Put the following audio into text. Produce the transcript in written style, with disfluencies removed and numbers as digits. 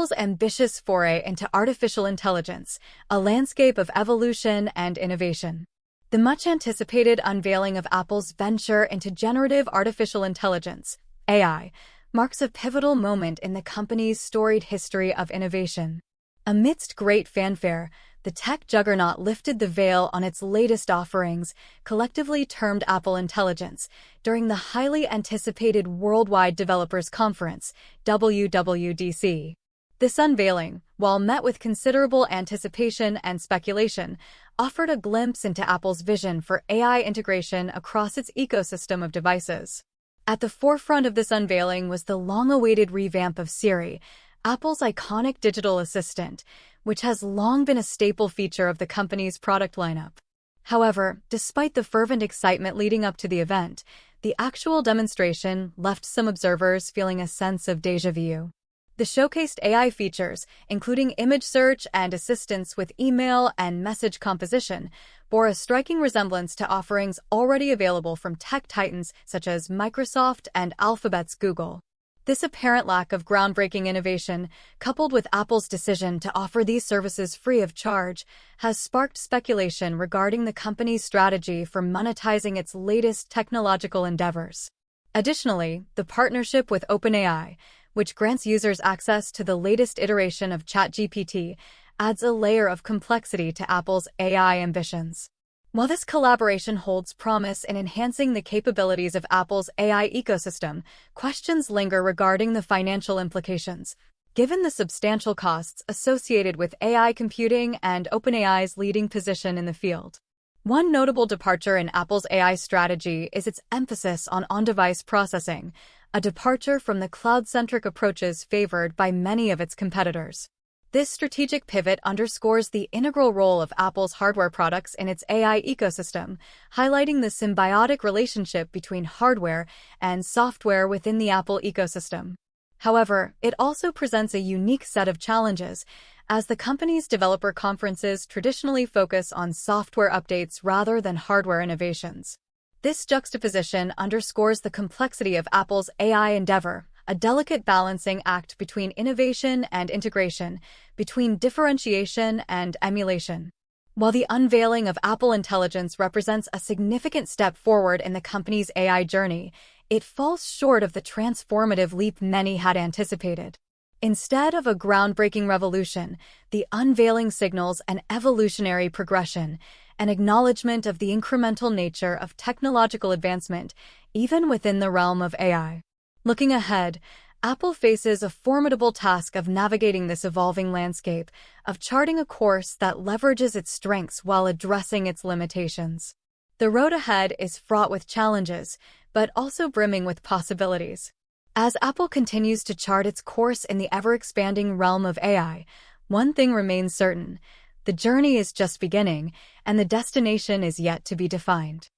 Apple's ambitious foray into artificial intelligence, a landscape of evolution and innovation. The much-anticipated unveiling of Apple's venture into generative artificial intelligence, AI, marks a pivotal moment in the company's storied history of innovation. Amidst great fanfare, the tech juggernaut lifted the veil on its latest offerings, collectively termed Apple Intelligence, during the highly anticipated Worldwide Developers Conference, WWDC. This unveiling, while met with considerable anticipation and speculation, offered a glimpse into Apple's vision for AI integration across its ecosystem of devices. At the forefront of this unveiling was the long-awaited revamp of Siri, Apple's iconic digital assistant, which has long been a staple feature of the company's product lineup. However, despite the fervent excitement leading up to the event, the actual demonstration left some observers feeling a sense of déjà vu. The showcased AI features, including image search and assistance with email and message composition, bore a striking resemblance to offerings already available from tech titans such as Microsoft and Alphabet's Google. This apparent lack of groundbreaking innovation, coupled with Apple's decision to offer these services free of charge, has sparked speculation regarding the company's strategy for monetizing its latest technological endeavors. Additionally, the partnership with OpenAI, which grants users access to the latest iteration of ChatGPT, adds a layer of complexity to Apple's AI ambitions. While this collaboration holds promise in enhancing the capabilities of Apple's AI ecosystem, questions linger regarding the financial implications. Given the substantial costs associated with AI computing and OpenAI's leading position in the field. One notable departure in Apple's AI strategy is its emphasis on on-device processing, a departure from the cloud-centric approaches favored by many of its competitors. This strategic pivot underscores the integral role of Apple's hardware products in its AI ecosystem, highlighting the symbiotic relationship between hardware and software within the Apple ecosystem. However, it also presents a unique set of challenges, as the company's developer conferences traditionally focus on software updates rather than hardware innovations. This juxtaposition underscores the complexity of Apple's AI endeavor, a delicate balancing act between innovation and integration, between differentiation and emulation. While the unveiling of Apple Intelligence represents a significant step forward in the company's AI journey, it falls short of the transformative leap many had anticipated. Instead of a groundbreaking revolution, the unveiling signals an evolutionary progression, an acknowledgement of the incremental nature of technological advancement, even within the realm of AI. Looking ahead, Apple faces a formidable task of navigating this evolving landscape, of charting a course that leverages its strengths while addressing its limitations. The road ahead is fraught with challenges, but also brimming with possibilities. As Apple continues to chart its course in the ever-expanding realm of AI, one thing remains certain: the journey is just beginning, and the destination is yet to be defined.